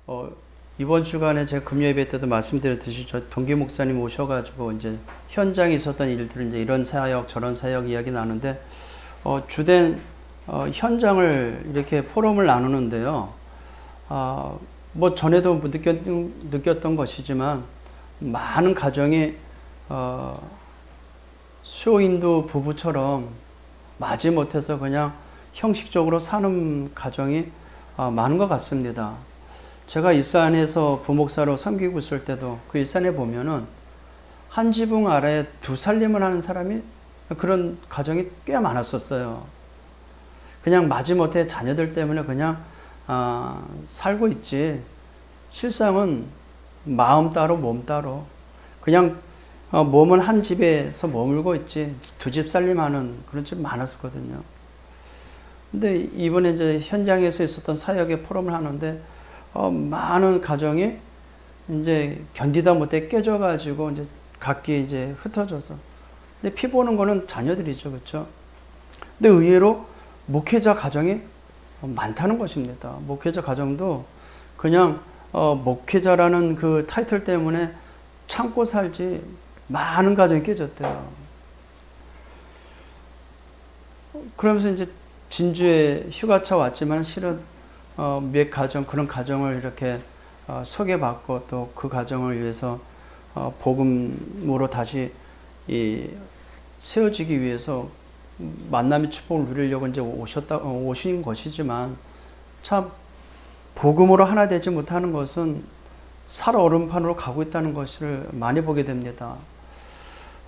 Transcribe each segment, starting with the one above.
어, 이번 주간에 제가 금요 예배 때도 말씀드렸듯이 저 동기 목사님 오셔가지고 이제 현장에 있었던 일들 이제 이런 사역 저런 사역 이야기 나누는데 주된 현장을 이렇게 포럼을 나누는데요. 뭐 전에도 느꼈던 것이지만 많은 가정이 수요인도 부부처럼 마지못해서 그냥 형식적으로 사는 가정이 많은 것 같습니다. 제가 일산에서 부목사로 섬기고 있을 때도 그 일산에 보면은 한 지붕 아래에 두 살림을 하는 사람이 그런 가정이 꽤 많았었어요. 그냥 마지못해 자녀들 때문에 그냥 살고 있지. 실상은 마음 따로 몸 따로 그냥 몸은 한 집에서 머물고 있지 두 집 살림하는 그런 집 많았었거든요. 근데 이번에 이제 현장에서 있었던 사역의 포럼을 하는데 많은 가정이 이제 견디다 못해 깨져가지고 이제 각기 이제 흩어져서 근데 피 보는 거는 자녀들이죠, 그렇죠? 근데 의외로 목회자 가정이 많다는 것입니다. 목회자 가정도 그냥 목회자라는 그 타이틀 때문에 참고 살지 많은 가정이 깨졌대요. 그러면서 이제 진주에 휴가차 왔지만 실은 몇 가정 그런 가정을 이렇게 소개받고 또 그 가정을 위해서 복음으로 다시 세워지기 위해서 만남의 축복을 누리려고 이제 오신 것이지만 참 복음으로 하나 되지 못하는 것은 살얼음판으로 가고 있다는 것을 많이 보게 됩니다.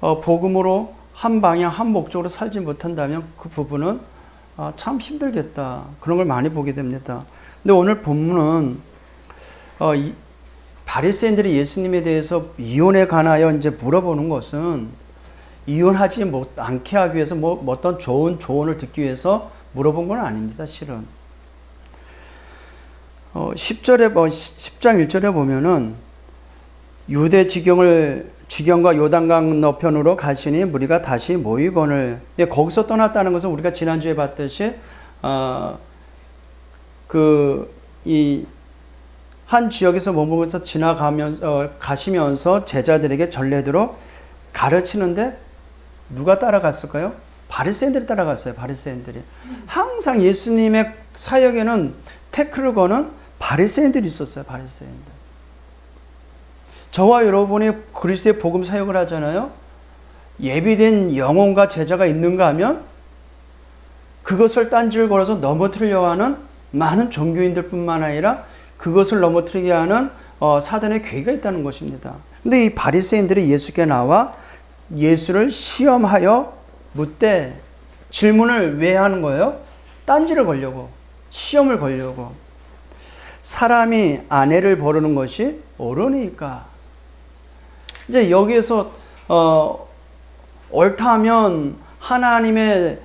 복음으로 한 방향 한 목적으로 살지 못한다면 그 부분은 참 힘들겠다. 그런 걸 많이 보게 됩니다. 근데 오늘 본문은 바리새인들이 예수님에 대해서 이혼에 관하여 이제 물어보는 것은 이혼하지 않게 하기 위해서 어떤 좋은 조언을 듣기 위해서 물어본 건 아닙니다. 실은 10장 1절에 보면은 유대 지경과 요단강 건너편으로 가시니 무리가 다시 모이거늘. 거기서 떠났다는 것은 우리가 지난주에 봤듯이 한 지역에서 머물면서 가시면서 제자들에게 전례대로 가르치는데 누가 따라갔을까요? 바리새인들이 따라갔어요. 바리새인들이 항상 예수님의 사역에는 태클을 거는 바리새인들이 있었어요. 바리새인들. 저와 여러분이 그리스도의 복음 사역을 하잖아요. 예비된 영혼과 제자가 있는가 하면 그것을 딴지를 걸어서 넘어뜨리려고 하는 많은 종교인들 뿐만 아니라 그것을 넘어뜨리게 하는 사단의 괴가 있다는 것입니다. 근데 이 바리새인들이 예수께 나와 예수를 시험하여 묻되 질문을 왜 하는 거예요? 딴지를 걸려고, 시험을 걸려고. 사람이 아내를 버리는 것이 옳으니까. 이제 여기에서 옳다면 하나님의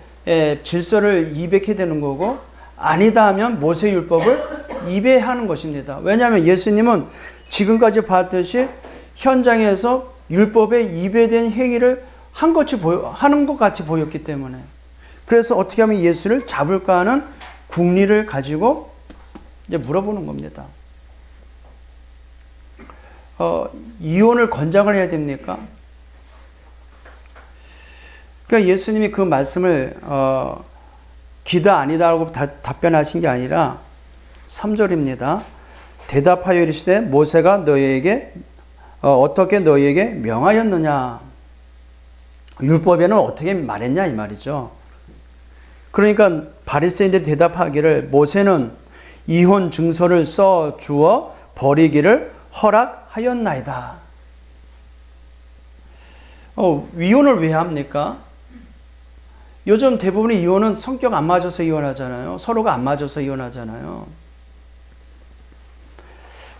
질서를 이백해야 되는 거고 아니다 하면 모세율법을 이배하는 것입니다. 왜냐하면 예수님은 지금까지 봤듯이 현장에서 율법에 이배된 행위를 하는 것 같이 보였기 때문에 그래서 어떻게 하면 예수를 잡을까 하는 궁리를 가지고 이제 물어보는 겁니다. 이혼을 권장을 해야 됩니까? 그러니까 예수님이 그 말씀을 기다 아니다라고 답변하신 게 아니라 3절입니다. 대답하여 이르시되 모세가 너희에게 어떻게 너희에게 명하였느냐? 율법에는 어떻게 말했냐 이 말이죠. 그러니까 바리새인들이 대답하기를 모세는 이혼 증서를 써 주어 버리기를 허락하였나이다. 이혼을 왜 합니까? 요즘 대부분의 이혼은 성격 안 맞아서 이혼하잖아요. 서로가 안 맞아서 이혼하잖아요.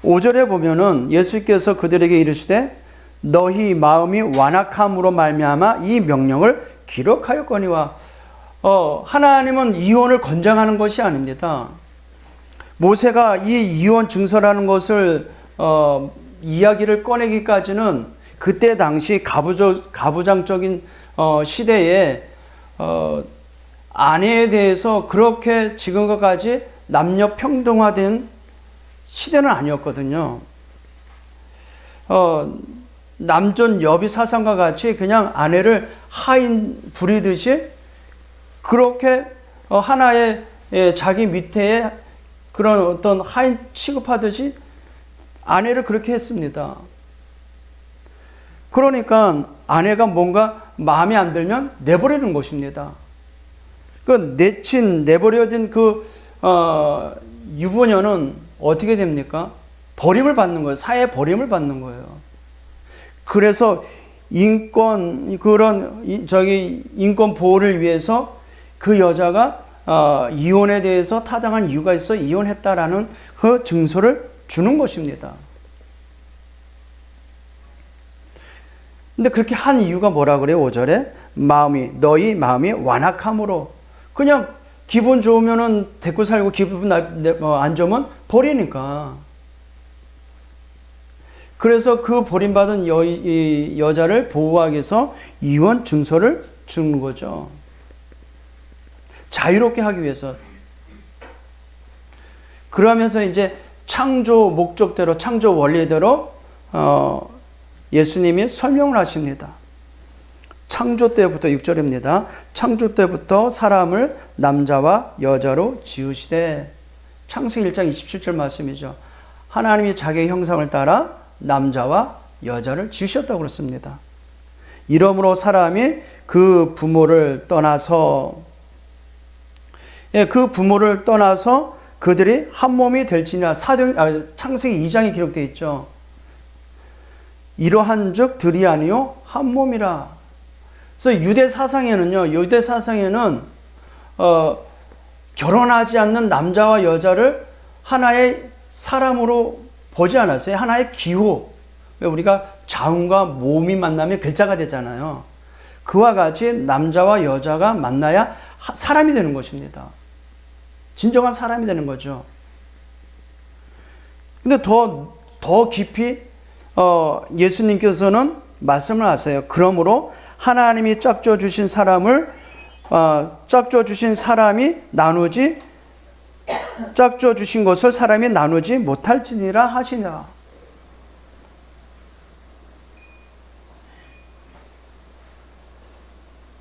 5절에 보면은 예수께서 그들에게 이르시되 너희 마음이 완악함으로 말미암아 이 명령을 기록하였거니와 하나님은 이혼을 권장하는 것이 아닙니다. 모세가 이 이혼 증서라는 것을 이야기를 꺼내기까지는 그때 당시 가부장적인 시대에 아내에 대해서 그렇게 지금과 같이 남녀 평등화된 시대는 아니었거든요. 남존 여비 사상과 같이 그냥 아내를 하인 부리듯이 그렇게 하나의 자기 밑에 그런 어떤 하인 취급하듯이 아내를 그렇게 했습니다. 그러니까 아내가 뭔가 마음에 안 들면 내버리는 것입니다. 그 내버려진 유부녀는 어떻게 됩니까? 버림을 받는 거예요. 사회에 버림을 받는 거예요. 그래서 인권 보호를 위해서 그 여자가 이혼에 대해서 타당한 이유가 있어 이혼했다라는 그 증서를 주는 것입니다. 근데 그렇게 한 이유가 뭐라 그래요? 5절에 너희 마음이 완악함으로, 그냥 기분 좋으면은 데리고 살고 기분 안 좋으면 버리니까. 그래서 그 버림받은 여자를 보호하기 위해서 이혼 증서를 주는 거죠. 자유롭게 하기 위해서. 그러면서 이제 창조 목적대로, 창조 원리대로 예수님이 설명을 하십니다. 창조 때부터 6절입니다. 창조 때부터 사람을 남자와 여자로 지으시되, 창세기 1장 27절 말씀이죠. 하나님이 자기의 형상을 따라 남자와 여자를 지으셨다고 그랬습니다. 이러므로 사람이 그 부모를 떠나서 그들이 한 몸이 될지니라. 창세기 2장에 기록되어 있죠. 이러한즉 들이 아니요 한 몸이라. 그래서 유대 사상에는 결혼하지 않는 남자와 여자를 하나의 사람으로 보지 않았어요. 하나의 기호. 우리가 자음과 모음이 만나면 글자가 되잖아요. 그와 같이 남자와 여자가 만나야 사람이 되는 것입니다. 진정한 사람이 되는 거죠. 근데 더 깊이 예수님께서는 말씀을 하세요. 그러므로 하나님이 짝져 주신 사람이 짝져 주신 것을 사람이 나누지 못할지니라 하시니라.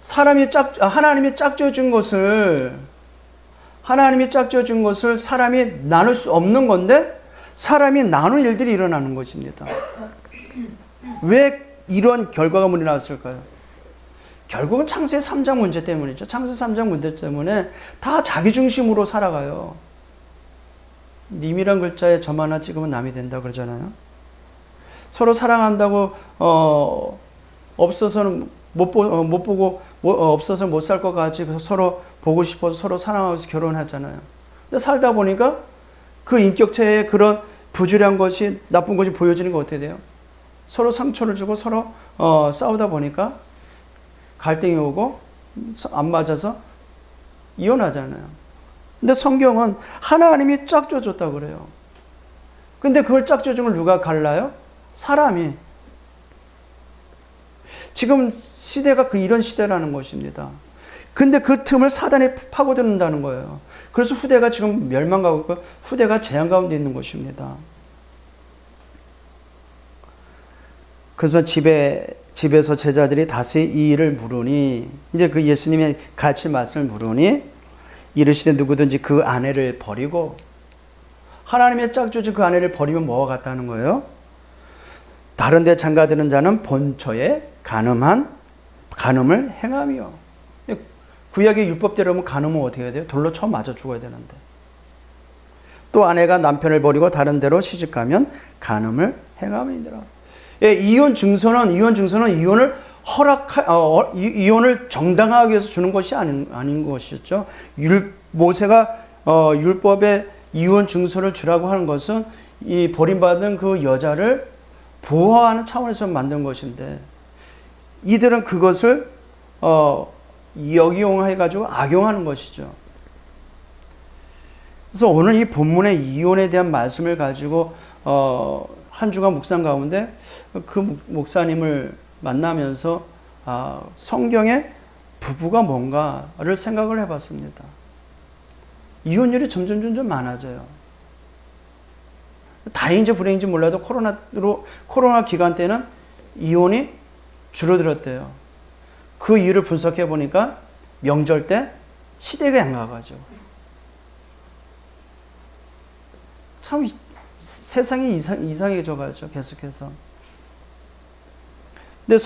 하나님이 짝져 준 것을 사람이 나눌 수 없는 건데 사람이 나눈 일들이 일어나는 것입니다. 왜 이런 결과가 나왔을까요? 결국은 창세 3장 문제 때문이죠. 창세 3장 문제 때문에 다 자기 중심으로 살아가요. 님이란 글자에 점 하나 찍으면 남이 된다 그러잖아요. 서로 사랑한다고 없어서는 못 보고 없어서 못 살 것 같이 서로 보고 싶어서 서로 사랑하면서 결혼하잖아요. 근데 살다 보니까 그 인격체의 그런 부주의한 것이, 나쁜 것이 보여지는 거 어떻게 돼요? 서로 상처를 주고 서로 싸우다 보니까 갈등이 오고 안 맞아서 이혼하잖아요. 근데 성경은 하나님이 짝져줬다고 그래요. 근데 그걸 짝져준 걸 누가 갈라요? 사람이. 지금 시대가 이런 시대라는 것입니다. 근데 그 틈을 사단이 파고드는다는 거예요. 그래서 후대가 지금 멸망가고 있고 후대가 재앙 가운데 있는 것입니다. 그래서 집에서 제자들이 다시 이 일을 물으니, 이제 그 예수님의 가르칠 말씀을 물으니 이르시되 누구든지 그 아내를 버리고, 하나님의 짝주지 그 아내를 버리면 뭐가 같다는 거예요? 다른 데 장가드는 자는 본처에 간음을 행하며. 구약의 율법대로 하면 간음은 어떻게 해야 돼요? 돌로 쳐 맞아 죽어야 되는데. 또 아내가 남편을 버리고 다른 데로 시집가면 간음을 행함이니라. 예, 이혼 증서는 이혼을 정당화하기 위해서 주는 것이 아닌 것이었죠. 모세가 율법에 이혼 증서를 주라고 하는 것은 이 버림받은 그 여자를 보호하는 차원에서 만든 것인데, 이들은 그것을 역이용해가지고 악용하는 것이죠. 그래서 오늘 이 본문의 이혼에 대한 말씀을 가지고 한 주간 묵상 가운데 그 목사님을 만나면서 성경에 부부가 뭔가를 생각을 해봤습니다. 이혼율이 점점 많아져요. 다행인지 불행인지 몰라도 코로나 기간 때는 이혼이 줄어들었대요. 그 이유를 분석해 보니까 명절 때 시댁에 안 가가지고. 참 세상이 이상해져가죠, 계속해서. 근데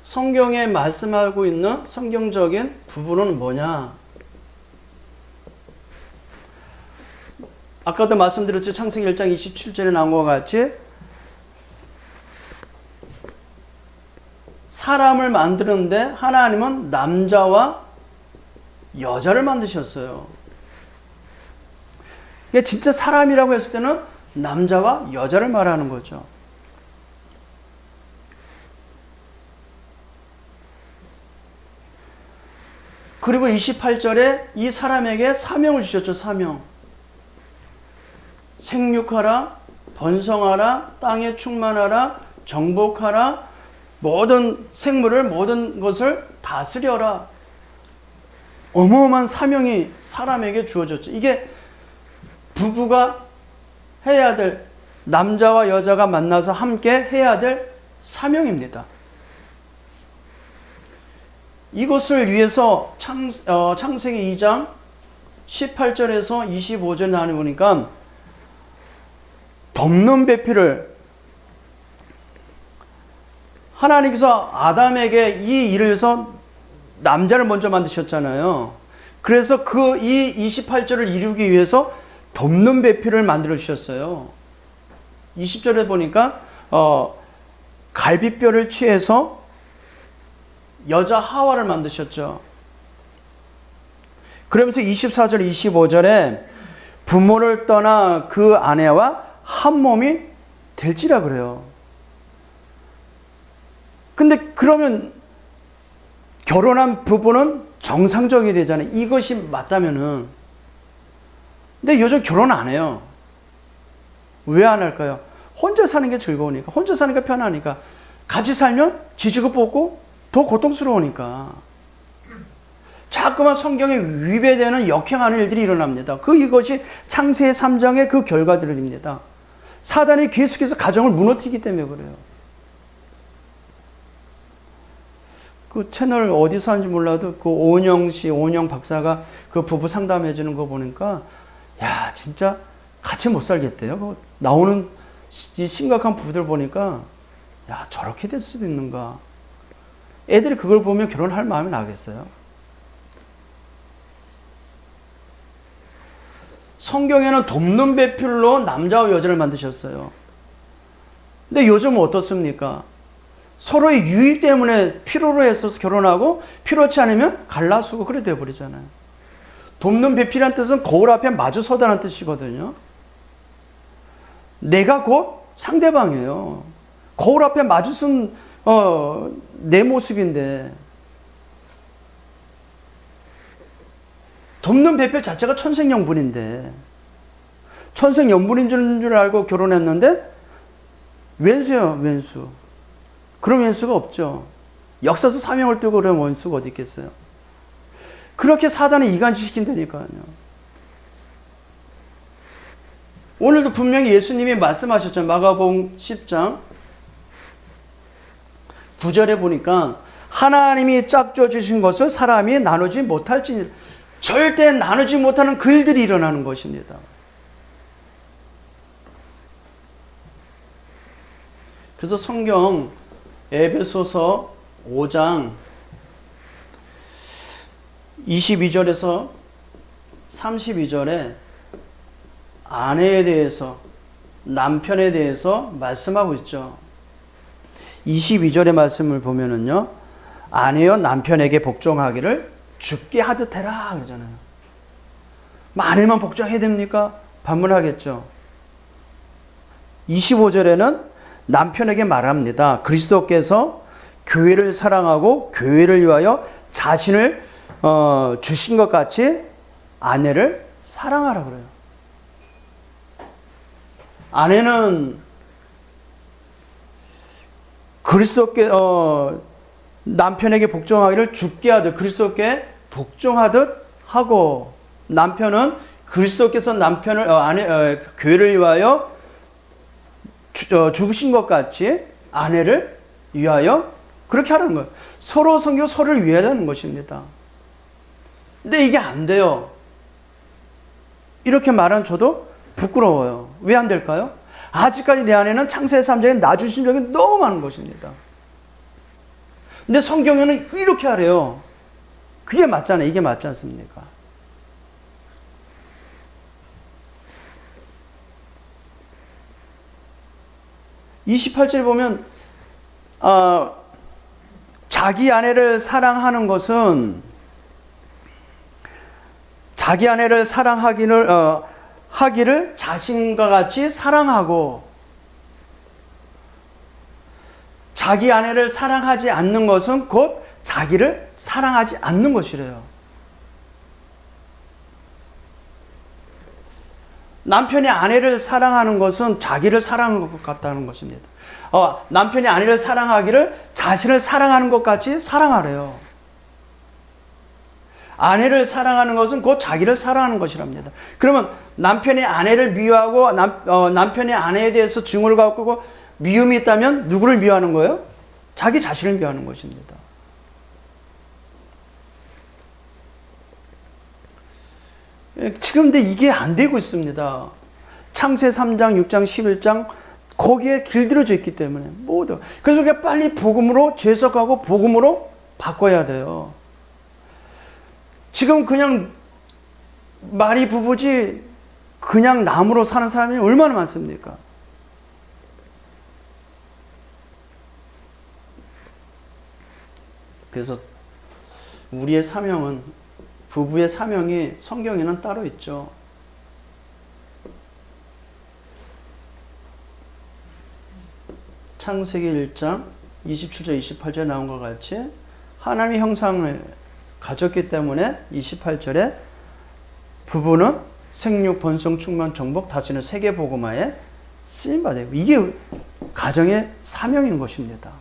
성경에 말씀하고 있는 성경적인 부분은 뭐냐? 아까도 말씀드렸죠. 창세기 1장 27절에 나온 것과 같이 사람을 만드는데 하나님은 남자와 여자를 만드셨어요. 진짜 사람이라고 했을 때는 남자와 여자를 말하는 거죠. 그리고 28절에 이 사람에게 사명을 주셨죠. 사명. 생육하라, 번성하라, 땅에 충만하라, 정복하라, 모든 생물을, 모든 것을 다스려라. 어마어마한 사명이 사람에게 주어졌죠. 이게 부부가 해야 될, 남자와 여자가 만나서 함께 해야 될 사명입니다. 이것을 위해서 창세기 2장 18절에서 25절 나눠보니까 덮는 배필을 하나님께서 아담에게 이 일을 위해서 남자를 먼저 만드셨잖아요. 그래서 이 28절을 이루기 위해서 덮는 배필을 만들어 주셨어요. 20절에 보니까 갈비뼈를 취해서 여자 하와를 만드셨죠. 그러면서 24절 25절에 부모를 떠나 그 아내와 한 몸이 될지라 그래요. 근데 그러면 결혼한 부부는 정상적이 되잖아요. 이것이 맞다면은. 근데 요즘 결혼 안 해요. 왜 안 할까요? 혼자 사는 게 즐거우니까, 혼자 사는 게 편하니까. 같이 살면 지지고 뽑고 더 고통스러우니까. 자꾸만 성경에 위배되는 역행하는 일들이 일어납니다. 이것이 창세기 3장의 그 결과들입니다. 사단이 계속해서 가정을 무너뜨리기 때문에 그래요. 그 채널 어디서 하는지 몰라도 그 오은영 박사가 그 부부 상담해 주는 거 보니까 야, 진짜 같이 못 살겠대요. 나오는 이 심각한 부부들 보니까 야, 저렇게 될 수도 있는가. 애들이 그걸 보면 결혼할 마음이 나겠어요? 성경에는 덮는 배필로 남자와 여자를 만드셨어요. 근데 요즘은 어떻습니까? 서로의 유익 때문에 필요로 해서 결혼하고 필요치 않으면 갈라서고 그래 돼버리잖아요. 덮는 배필이라는 뜻은 거울 앞에 마주 서다라는 뜻이거든요. 내가 곧 상대방이에요. 거울 앞에 마주 쓴 내 모습인데 덮는 배필 자체가 천생연분인데 천생연분인 줄 알고 결혼했는데 왼수예요, 왼수. 그런 왼수가 없죠. 역사서 사명을 띄고 그런 왼수가 어디 있겠어요. 그렇게 사단이 이간시킨다니까요. 오늘도 분명히 예수님이 말씀하셨죠. 마가복음 10장 9절에 보니까 하나님이 짝져 주신 것을 사람이 나누지 못할지니 절대 나누지 못하는 글들이 일어나는 것입니다. 그래서 성경 에베소서 5장 22절에서 32절에 아내에 대해서, 남편에 대해서 말씀하고 있죠. 22절의 말씀을 보면은요, 아내여 남편에게 복종하기를 죽게 하듯 해라 그러잖아요. 아내만 복종해야 됩니까? 반문하겠죠. 25절에는 남편에게 말합니다. 그리스도께서 교회를 사랑하고 교회를 위하여 자신을 주신 것 같이 아내를 사랑하라 그래요. 아내는 그리스도께 남편에게 복종하기를 죽게 하듯 그리스도께 복종하듯 하고 남편은 그리스도께서 남편을 교회를 위하여 죽으신 것 같이 아내를 위하여 그렇게 하라는 거예요. 서로 섬기고 서로를 위해야 하는 것입니다. 근데 이게 안 돼요. 이렇게 말하는 저도 부끄러워요. 왜 안 될까요? 아직까지 내 안에는 창세기 3장에 나 주신 적이 너무 많은 것입니다. 근데 성경에는 이렇게 하래요. 그게 맞잖아요. 이게 맞지 않습니까? (28절에) 보면 자기 아내를 사랑하는 것은 자기 아내를 하기를 자신과 같이 사랑하고, 자기 아내를 사랑하지 않는 것은 곧 자기를 사랑하지 않는 것이래요. 남편이 아내를 사랑하는 것은 자기를 사랑하는 것 같다는 것입니다. 남편이 아내를 사랑하기를 자신을 사랑하는 것 같이 사랑하래요. 아내를 사랑하는 것은 곧 자기를 사랑하는 것이랍니다. 그러면 남편이 아내를 미워하고 남편이 아내에 대해서 증오를 갖고 미움이 있다면 누구를 미워하는 거예요? 자기 자신을 미워하는 것입니다. 지금 근데 이게 안 되고 있습니다. 창세 3장, 6장, 11장 거기에 길들여져 있기 때문에 모두. 그래서 우리가 빨리 복음으로 죄석하고 복음으로 바꿔야 돼요. 지금 그냥 말이 부부지 그냥 남으로 사는 사람이 얼마나 많습니까? 그래서 우리의 사명은, 부부의 사명이 성경에는 따로 있죠. 창세기 1장 27절 28절에 나온 것 같이 하나님의 형상을 가졌기 때문에 28절에 부부는 생육, 번성, 충만, 정복, 다스리는 세계 복음화에 쓰임받아요. 이게 가정의 사명인 것입니다.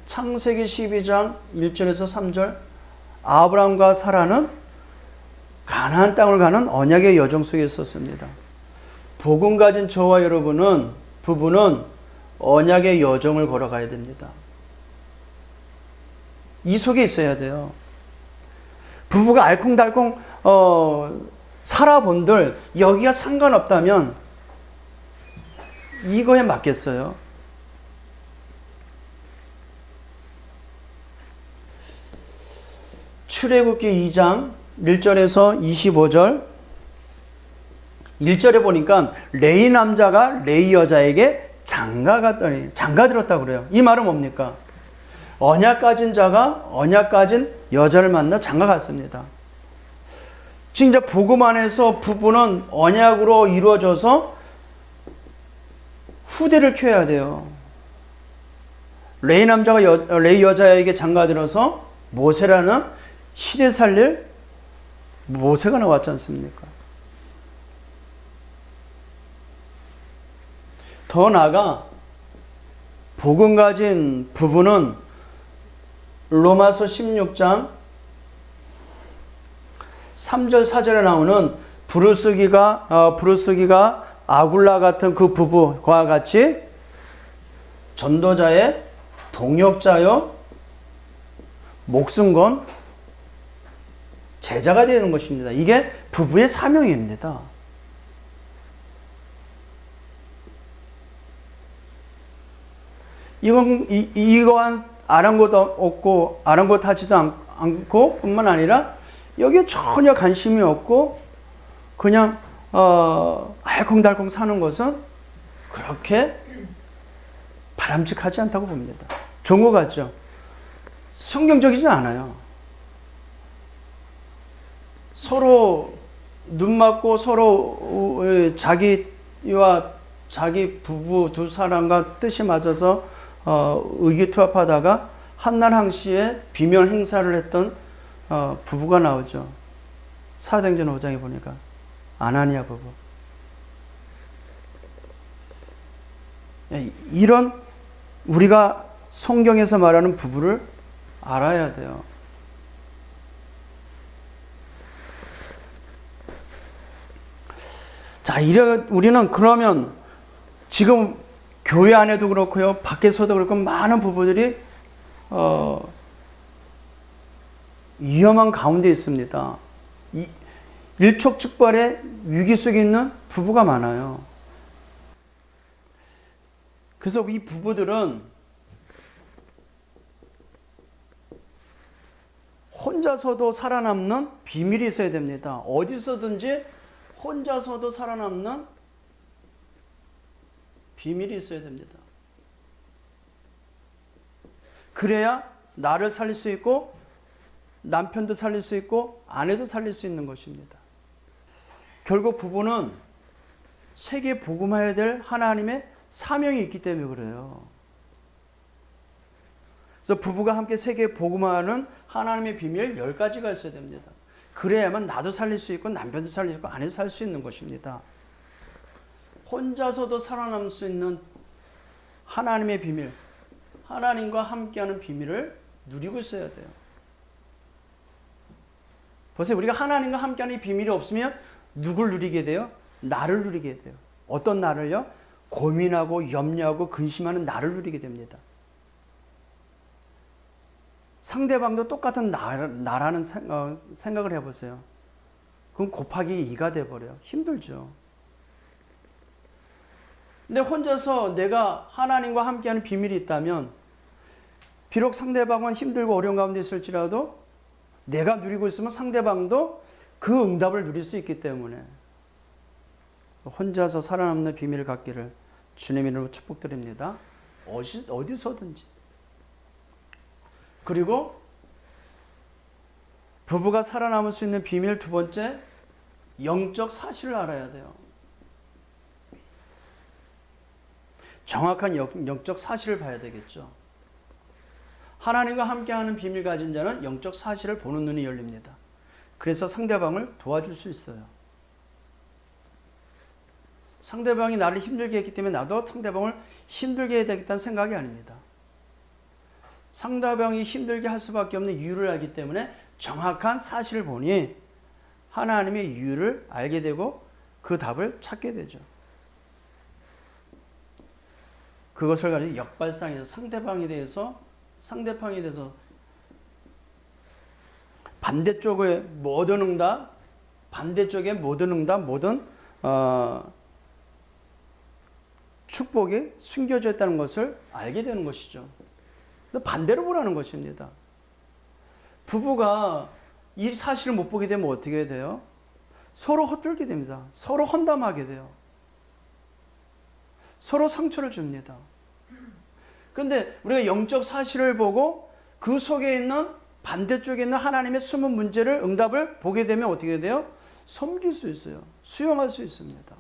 창세기 12장 1절에서 3절 아브라함과 사라는 가나안 땅을 가는 언약의 여정 속에 있었습니다. 복음 가진 저와 여러분은, 부부는 언약의 여정을 걸어가야 됩니다. 이 속에 있어야 돼요. 부부가 알콩달콩 살아본들 여기가 상관없다면 이거에 맞겠어요? 출애굽기 2장 1절에서 25절 1절에 보니까 레위 남자가 레위 여자에게 장가 들었다고 그래요. 이 말은 뭡니까? 언약 가진 자가 언약 가진 여자를 만나 장가 갔습니다. 진짜 복음 안에서 부부는 언약으로 이루어져서 후대를 키워야 돼요. 레위 남자가 레위 여자에게 장가 들어서 모세라는 시대 살릴 모세가 나왔지 않습니까? 더 나아가 복음 가진 부부는 로마서 16장 3절 4절에 나오는 부르스기가 아굴라 같은 그 부부와 같이 전도자의 동역자요 목숨 건 제자가 되는 것입니다. 이게 부부의 사명입니다. 이거 아랑곳 없고 아랑곳하지도 않고 뿐만 아니라 여기에 전혀 관심이 없고 그냥 알콩달콩 사는 것은 그렇게 바람직하지 않다고 봅니다. 좋은 것 같죠? 성경적이지 않아요. 서로 눈 맞고 서로 자기와 자기 부부 두 사람과 뜻이 맞아서 의기투합하다가 한날 한시에 비명 행사를 했던 부부가 나오죠. 사도행전 5장에 보니까 아나니아 부부. 이런 우리가 성경에서 말하는 부부를 알아야 돼요. 자, 우리는 그러면 지금 교회 안에도 그렇고요, 밖에서도 그렇고 많은 부부들이 위험한 가운데 있습니다. 일촉즉발의 위기 속에 있는 부부가 많아요. 그래서 이 부부들은 혼자서도 살아남는 비밀이 있어야 됩니다. 어디서든지 혼자서도 살아남는 비밀이 있어야 됩니다. 그래야 나를 살릴 수 있고 남편도 살릴 수 있고 아내도 살릴 수 있는 것입니다. 결국 부부는 세계 복음화해야 될 하나님의 사명이 있기 때문에 그래요. 그래서 부부가 함께 세계 복음화하는 하나님의 비밀 10가지가 있어야 됩니다. 그래야만 나도 살릴 수 있고 남편도 살릴 수 있고 아내도 살릴 수 있는 것입니다. 혼자서도 살아남을 수 있는 하나님의 비밀, 하나님과 함께하는 비밀을 누리고 있어야 돼요. 보세요. 우리가 하나님과 함께하는 이 비밀이 없으면 누굴 누리게 돼요? 나를 누리게 돼요. 어떤 나를요? 고민하고 염려하고 근심하는 나를 누리게 됩니다. 상대방도 똑같은 나라는 생각을 해보세요. 그럼 곱하기 2가 돼버려요. 힘들죠. 근데 혼자서 내가 하나님과 함께하는 비밀이 있다면 비록 상대방은 힘들고 어려운 가운데 있을지라도 내가 누리고 있으면 상대방도 그 응답을 누릴 수 있기 때문에 혼자서 살아남는 비밀을 갖기를 주님의 이름으로 축복드립니다. 어디서든지. 그리고 부부가 살아남을 수 있는 비밀 두 번째, 영적 사실을 알아야 돼요. 정확한 영적 사실을 봐야 되겠죠. 하나님과 함께하는 비밀 가진 자는 영적 사실을 보는 눈이 열립니다. 그래서 상대방을 도와줄 수 있어요. 상대방이 나를 힘들게 했기 때문에 나도 상대방을 힘들게 해야 되겠다는 생각이 아닙니다. 상대방이 힘들게 할 수밖에 없는 이유를 알기 때문에 정확한 사실을 보니 하나님의 이유를 알게 되고 그 답을 찾게 되죠. 그것을 가지고 역발상에서 상대방에 대해서 반대쪽의 모든 응답, 모든 축복이 숨겨져 있다는 것을 알게 되는 것이죠. 반대로 보라는 것입니다. 부부가 이 사실을 못 보게 되면 어떻게 돼요? 서로 헛들게 됩니다. 서로 헌담하게 돼요. 서로 상처를 줍니다. 그런데 우리가 영적 사실을 보고 그 속에 있는 반대쪽에 있는 하나님의 숨은 문제를 응답을 보게 되면 어떻게 돼요? 섬길 수 있어요. 수용할 수 있습니다.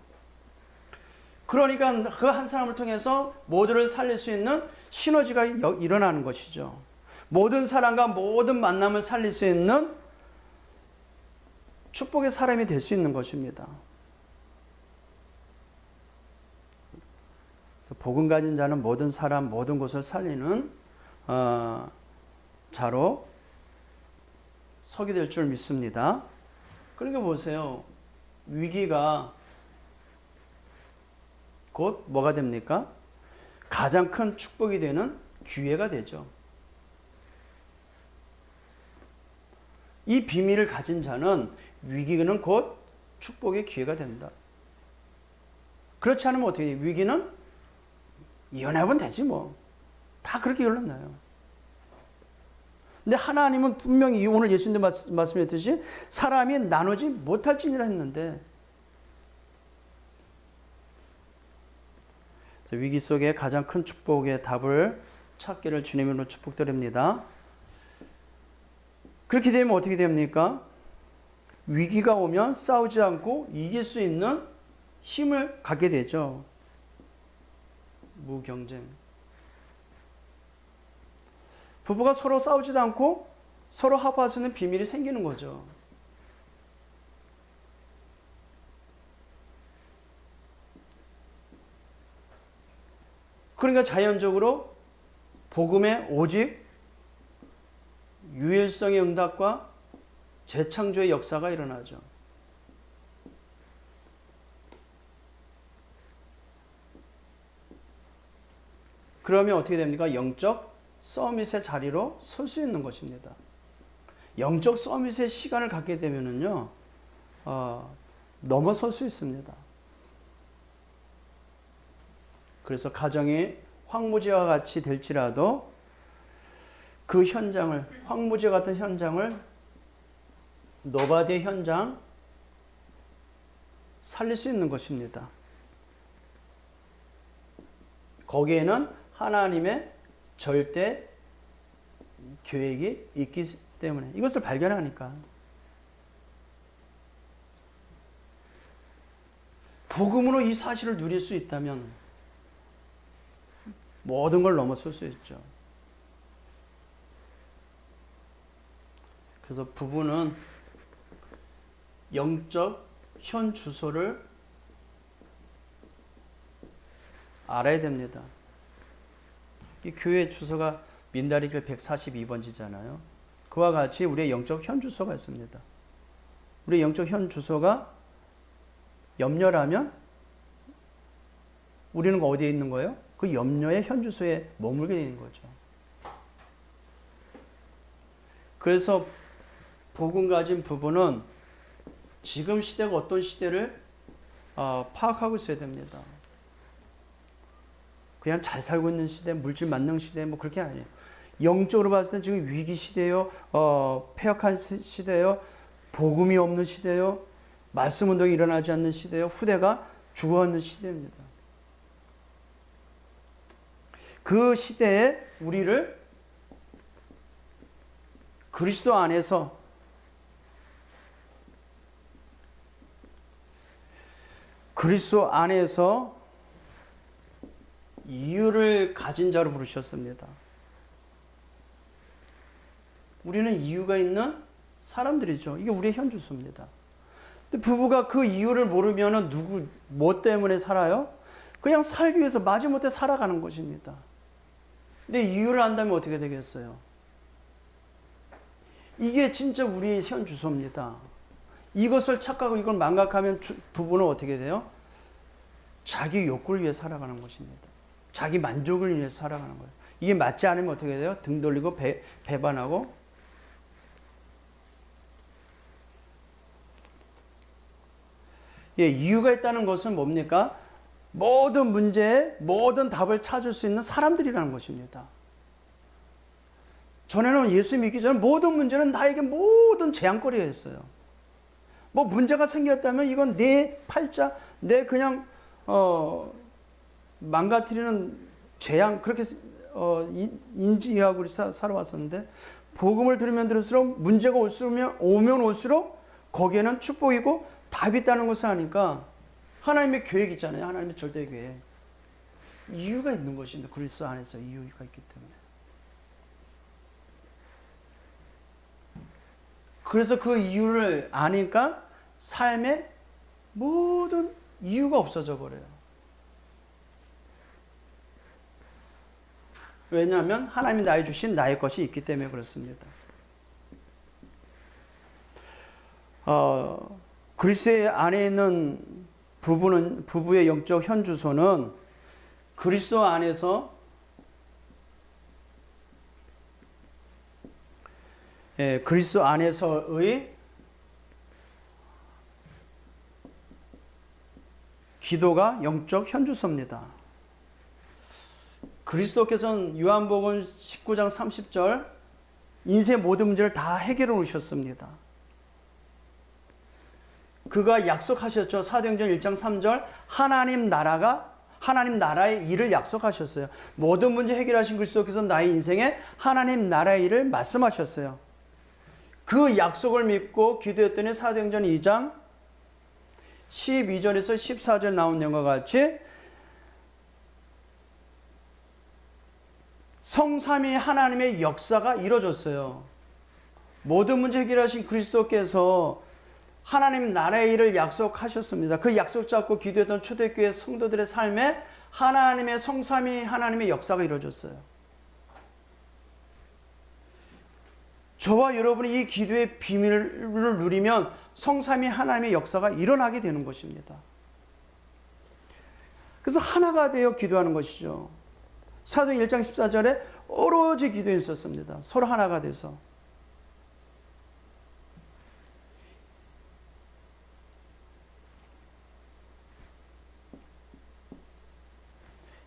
그러니까 그 한 사람을 통해서 모두를 살릴 수 있는 시너지가 일어나는 것이죠. 모든 사람과 모든 만남을 살릴 수 있는 축복의 사람이 될 수 있는 것입니다. 그래서 복음 가진 자는 모든 사람, 모든 곳을 살리는 자로 서게 될 줄 믿습니다. 그러니까 보세요. 위기가 곧 뭐가 됩니까? 가장 큰 축복이 되는 기회가 되죠. 이 비밀을 가진 자는 위기는 곧 축복의 기회가 된다. 그렇지 않으면 어떻게 해요? 위기는 이혼하면 되지 뭐. 다 그렇게 결론나요. 근데 하나님은 분명히 오늘 예수님도 말씀했듯이 사람이 나누지 못할지니라 했는데 위기 속에 가장 큰 축복의 답을 찾기를 주님으로 축복드립니다. 그렇게 되면 어떻게 됩니까? 위기가 오면 싸우지 않고 이길 수 있는 힘을 갖게 되죠. 무경쟁. 부부가 서로 싸우지도 않고 서로 합할 수 있는 비밀이 생기는 거죠. 그러니까 자연적으로 복음의 오직 유일성의 응답과 재창조의 역사가 일어나죠. 그러면 어떻게 됩니까? 영적 서밋의 자리로 설 수 있는 것입니다. 영적 서밋의 시간을 갖게 되면은요, 넘어설 수 있습니다. 그래서 가정이 황무지와 같이 될지라도 그 현장을, 황무지 같은 현장을 노바디의 현장 살릴 수 있는 것입니다. 거기에는 하나님의 절대 계획이 있기 때문에 이것을 발견하니까 복음으로 이 사실을 누릴 수 있다면 모든 걸 넘어설 수 있죠. 그래서 부부는 영적 현 주소를 알아야 됩니다. 이 교회 주소가 민다리길 142번지잖아요. 그와 같이 우리의 영적 현 주소가 있습니다. 우리의 영적 현 주소가 염려라면 우리는 어디에 있는 거예요? 그 염려의 현 주소에 머물게 되는 거죠. 그래서 복음 가진 부부는 지금 시대가 어떤 시대를 파악하고 있어야 됩니다. 그냥 잘 살고 있는 시대, 물질 만능 시대, 뭐 그렇게 아니에요. 영적으로 봤을 때 지금 위기 시대요, 폐역한 시대요, 복음이 없는 시대요, 말씀 운동이 일어나지 않는 시대요, 후대가 죽어가는 시대입니다. 그 시대에 우리를 그리스도 안에서 이유를 가진 자로 부르셨습니다. 우리는 이유가 있는 사람들이죠. 이게 우리의 현 주소입니다. 근데 부부가 그 이유를 모르면은 뭐 때문에 살아요? 그냥 살기 위해서 마지못해 살아가는 것입니다. 근데 이유를 안다면 어떻게 되겠어요? 이게 진짜 우리의 현 주소입니다. 이것을 착각하고 이걸 망각하면 부부는 어떻게 돼요? 자기 욕구를 위해 살아가는 것입니다. 자기 만족을 위해 살아가는 거예요. 이게 맞지 않으면 어떻게 돼요? 등 돌리고 배반하고 이유가 있다는 것은 뭡니까? 모든 문제에 모든 답을 찾을 수 있는 사람들이라는 것입니다. 전에는 예수 믿기 전에 모든 문제는 나에게 모든 재앙거리였어요. 뭐 문제가 생겼다면 이건 내 팔자, 내 그냥 망가뜨리는 재앙, 그렇게 인지하고 살아왔었는데 복음을 들으면 들을수록 문제가 오면 올수록 거기에는 축복이고 답이 있다는 것을 아니까 하나님의 계획이 있잖아요. 하나님의 절대 계획. 이유가 있는 것입니다. 그리스도 안에서 이유가 있기 때문에. 그래서 그 이유를 아니까 삶의 모든 이유가 없어져 버려요. 왜냐하면 하나님이 나의 주신 나의 것이 있기 때문에 그렇습니다. 그리스도 안에 있는 부부의 영적 현 주소는 그리스도 안에서 그리스도 안에서의 기도가 영적 현 주소입니다. 그리스도께서는 요한복음 19장 30절 인생의 모든 문제를 다 해결해 놓으셨습니다. 그가 약속하셨죠. 사도행전 1장 3절 하나님 나라의 일을 약속하셨어요. 모든 문제 해결하신 그리스도께서 나의 인생에 하나님 나라의 일을 말씀하셨어요. 그 약속을 믿고 기도했더니 사도행전 2장 12절에서 14절 나온 내용과 같이 성삼위 하나님의 역사가 이루어졌어요. 모든 문제 해결하신 그리스도께서 하나님 나라의 일을 약속하셨습니다. 그 약속 잡고 기도했던 초대교회 성도들의 삶에 하나님의 성삼위 하나님의 역사가 이루어졌어요. 저와 여러분이 이 기도의 비밀을 누리면 성삼위 하나님의 역사가 일어나게 되는 것입니다. 그래서 하나가 되어 기도하는 것이죠. 사도행 1장 14절에 오로지 기도했었습니다. 서로 하나가 돼서.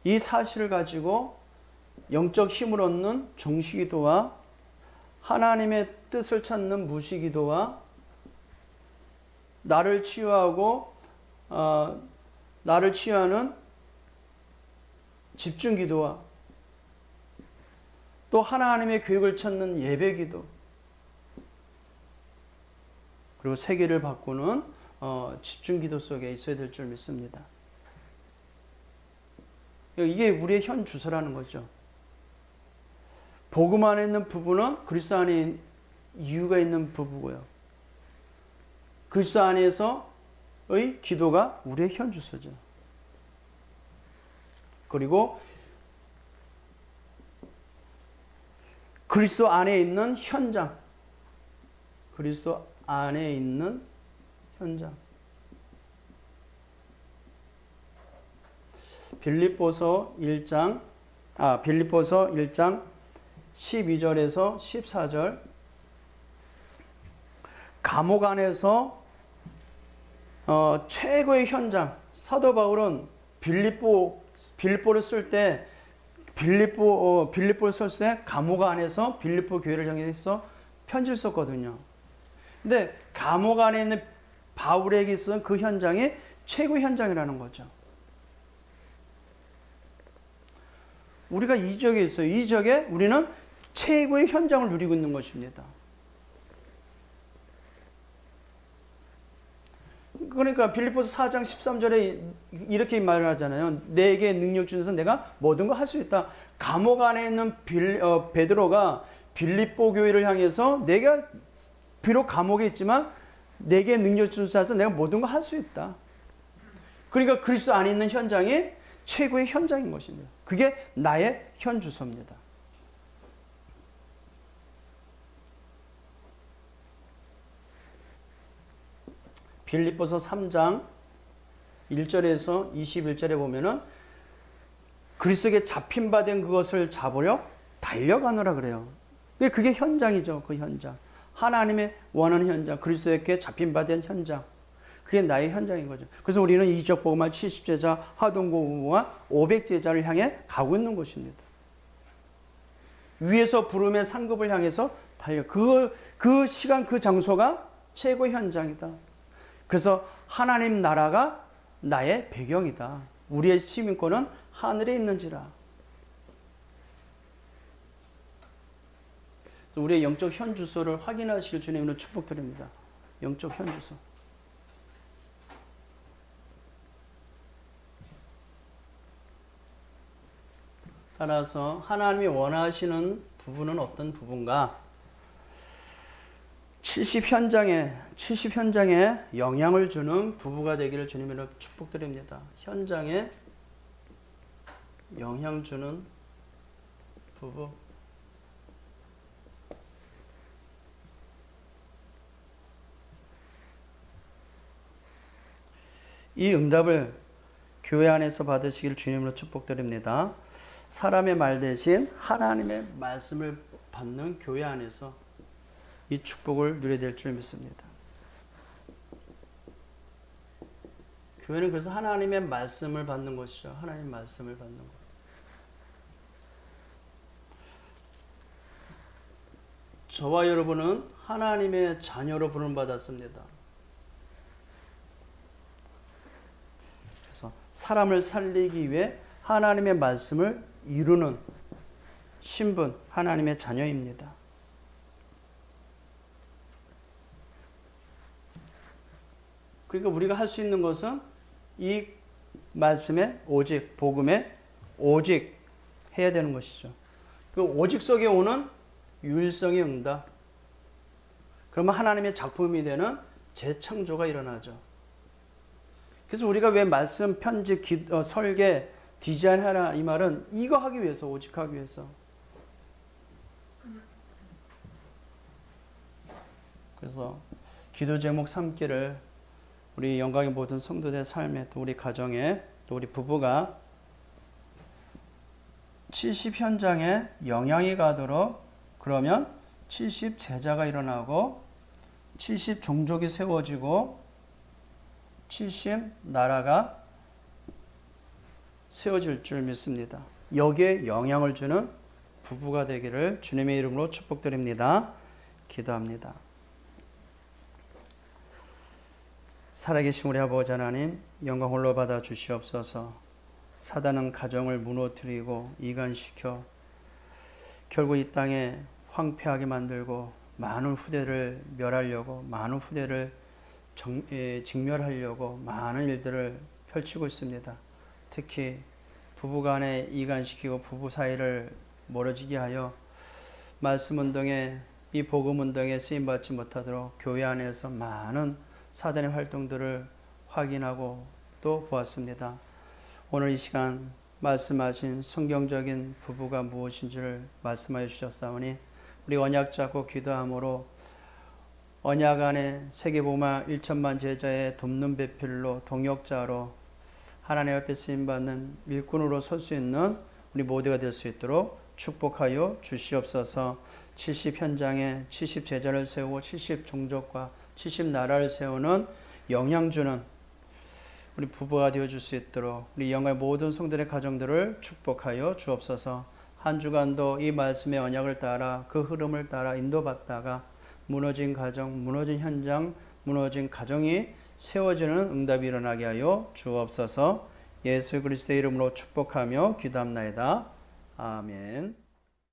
이 사실을 가지고 영적 힘을 얻는 정시기도와 하나님의 뜻을 찾는 무시기도와 나를 치유하고 나를 치유하는 집중기도와 또 하나님의 계획을 찾는 예배기도 그리고 세계를 바꾸는 집중기도 속에 있어야 될 줄 믿습니다. 이게 우리의 현 주소라는 거죠. 복음 안에 있는 부부는 그리스도 안에 이유가 있는 부부고요. 그리스도 안에서의 기도가 우리의 현 주소죠. 그리고 그리스도 안에 있는 현장. 그리스도 안에 있는 현장. 빌립보서 1장 12절에서 14절. 감옥 안에서 최고의 현장. 사도 바울은 빌립보를 쓸 때 빌립보를 썼을 때 감옥 안에서 빌립보 교회를 향해서 편지를 썼거든요. 근데 감옥 안에 있는 바울에게 쓴 그 현장이 최고의 현장이라는 거죠. 우리가 이 지역에 있어요. 이 지역에 우리는 최고의 현장을 누리고 있는 것입니다. 그러니까 빌립보서 4장 13절에 이렇게 말을 하잖아요. 내게 능력 주셔서 내가 모든 걸 할 수 있다. 감옥 안에 있는 베드로가 빌립보 교회를 향해서 내가 비록 감옥에 있지만 내게 능력 주셔서 내가 모든 걸 할 수 있다. 그러니까 그리스도 안에 있는 현장이 최고의 현장인 것입니다. 그게 나의 현 주소입니다. 빌립보서 3장 1절에서 21절에 보면은 그리스도에게 잡힌 바 된 그것을 잡으려 달려가노라 그래요. 그게 현장이죠. 그 현장. 하나님의 원하는 현장. 그리스도에게 잡힌 바 된 현장. 그게 나의 현장인 거죠. 그래서 우리는 이 지역 복음화 70제자, 하동고구와 500제자를 향해 가고 있는 것입니다. 위에서 부름의 상급을 향해서 달려. 그 시간, 그 장소가 최고의 현장이다. 그래서 하나님 나라가 나의 배경이다. 우리의 시민권은 하늘에 있는지라. 우리의 영적 현 주소를 확인하실 주님으로 축복드립니다. 영적 현 주소. 따라서 하나님이 원하시는 부분은 어떤 부분가? 70 현장에 영향을 주는 부부가 되기를 주님으로 축복드립니다. 현장에 영향 주는 부부. 이 응답을 교회 안에서 받으시길 주님으로 축복드립니다. 사람의 말 대신 하나님의 말씀을 받는 교회 안에서 이 축복을 누려야 될 줄 믿습니다. 교회는 그래서 하나님의 말씀을 받는 것이죠. 하나님의 말씀을 받는 것. 저와 여러분은 하나님의 자녀로 부름받았습니다. 그래서 사람을 살리기 위해 하나님의 말씀을 이루는 신분, 하나님의 자녀입니다. 그러니까 우리가 할 수 있는 것은 이 말씀에 오직, 복음에 오직 해야 되는 것이죠. 그 오직 속에 오는 유일성의 응답. 그러면 하나님의 작품이 되는 재창조가 일어나죠. 그래서 우리가 왜 말씀, 편집, 설계, 디자인하라 이 말은 이거 하기 위해서, 오직 하기 위해서. 그래서 기도 제목 삼기를 우리 영광의 모든 성도들의 삶에 또 우리 가정에 또 우리 부부가 70 현장에 영향이 가도록 그러면 70 제자가 일어나고 70 종족이 세워지고 70 나라가 세워질 줄 믿습니다. 여기에 영향을 주는 부부가 되기를 주님의 이름으로 축복드립니다. 기도합니다. 살아계신 우리 아버지 하나님, 영광 홀로 받아 주시옵소서. 사단은 가정을 무너뜨리고 이간시켜 결국 이 땅에 황폐하게 만들고 많은 후대를 멸하려고, 많은 후대를 직멸하려고 많은 일들을 펼치고 있습니다. 특히 부부간에 이간시키고 부부 사이를 멀어지게 하여 말씀 운동에, 이 복음 운동에 쓰임받지 못하도록 교회 안에서 많은 사단의 활동들을 확인하고 또 보았습니다. 오늘 이 시간 말씀하신 성경적인 부부가 무엇인지를 말씀하여 주셨사오니 우리 언약 잡고 기도함으로 언약 안에 세계복음화 1천만 제자의 돕는 배필로 동역자로 하나님 앞에 쓰임받는 일꾼으로 설 수 있는 우리 모두가 될 수 있도록 축복하여 주시옵소서. 70 현장에 70 제자를 세우고 70 종족과 70 나라를 세우는 영향 주는 우리 부부가 되어줄 수 있도록 우리 영광의 모든 성들의 가정들을 축복하여 주옵소서. 한 주간도 이 말씀의 언약을 따라 그 흐름을 따라 인도받다가 무너진 가정, 무너진 현장, 무너진 가정이 세워지는 응답이 일어나게 하여 주옵소서. 예수 그리스도의 이름으로 축복하며 기도합나이다. 아멘.